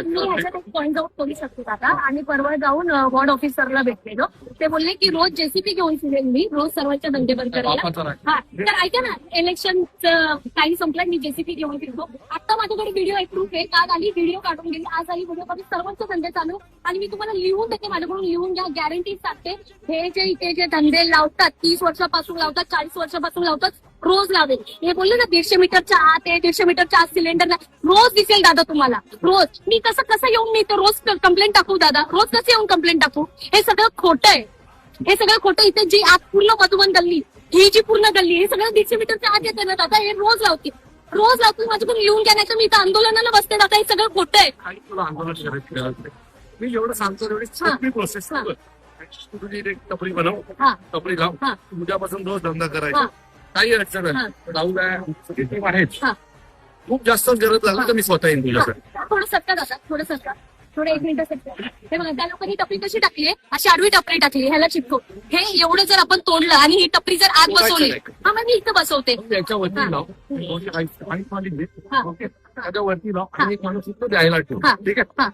मी ह्याच्यात एक point out करू शकते दादा. आणि परवा जाऊन वॉर्ड ऑफिसरला भेटलेलो. ते बोलले की रोज जेसीपी घेऊन फिरेल मी रोज सर्वांच्या धंदे बंद करायला. हा तर ऐका ना, इलेक्शन टाइम संपला मी जेसीपी घेऊन फिरतो. आता माझ्याकडे व्हिडिओ एक प्रूफ आहे. काल आली व्हिडिओ काढून गेली, आज आली व्हिडिओ काढून, सर्वांचे धंदे चालू. आणि मी तुम्हाला लिहून देते, माझ्याकडून लिहून घ्या, गॅरंटी सांगते. हे जे इथे जे धंदे लावतात 30 वर्षापासून लावतात, 40 वर्षापासून लावतात, रोज लावेल. हे बोलले ना 150 मीटरच्या आत आहे, 150 मीटरच्या आत सिलेंडर नाही. रोज दिसेल दादा तुम्हाला, रोज. मी कसं येऊन मी इथे रोज कंप्लेंट टाकू दादा, रोज कसं येऊन कंप्लेंट टाकू? हे सगळं खोटं आहे, हे सगळं खोटं. इथे जी आत पूर्ण मधुबन गल्ली, ही जी पूर्ण गल्ली, हे सगळं 150 मीटरच्या आत येते ना दादा. हे रोज लावते, रोज लावते. माझ्याकडून लिहून घ्या, नाही तर मी इथं आंदोलनाला बसते दादा. हे सगळं खोटं आहे. तुला आंदोलन करायचं, मी जेवढं सांगतो तेवढी सोपी प्रोसेस. तुझी एक टपरी बनव, टपरी लाव, उद्यापासून रोज धंदा करायचा, काही अडचण नाही. लावू द्या, टीम आहेच. खूप जास्त गरज लागली तर मी स्वतः येईन तुझ्याकडे. थोडं सरका दादा, थोडं सरका, थोडं 1 मिनिट सरका. हे बघा, त्या लोकांनी टपरी कशी टाकली आहे, अशी आडवी टपरी टाकली, ह्याला चिपको. हे एवढं जर आपण तोडलं आणि ही टपरी जर आत बसवली, हा मग मी इथं बसवते. त्याच्यावरती लाव, त्याच्यावरती लाव आणि एक माणूस इथं द्यायला ठेव. ठीक आहे,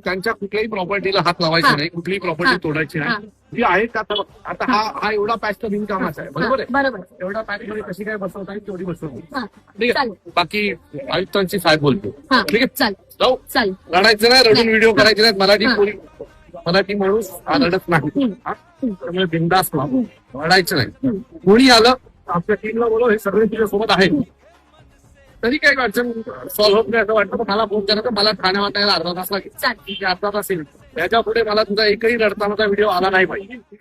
त्यांच्या कुठल्याही प्रॉपर्टीला हात लावायचा नाही, कुठलीही प्रॉपर्टी तोडायची नाही. जी आहे आता हा एवढा पॅच तर बिनकामाचा आहे, बरोबर आहे. बरोबर, एवढा पॅच मध्ये कशी काय बसवता येईल तेवढी बसवतो. ठीक आहे, बाकी आयुक्तांची साहेब बोलतो. ठीक आहे, जाऊ. लढायचं नाही, रडून व्हिडिओ करायचे नाहीत. मराठी माणूस हा रडत नाही, त्यामुळे बिंदास लढायचं नाही. कोणी आलं आमच्या टीमला बोलव, हे सगळे तुझ्यासोबत आहे. तरी काही अडचण सॉल्व्ह होत नाही असं वाटतं तर मला फोन करा. तर मला ठाण्यावर यायला अर्धा तास लागेल, अर्धा तास येईल. त्याच्या पुढे मला तुझा एकही लढतानाचा व्हिडिओ आला नाही पाहिजे.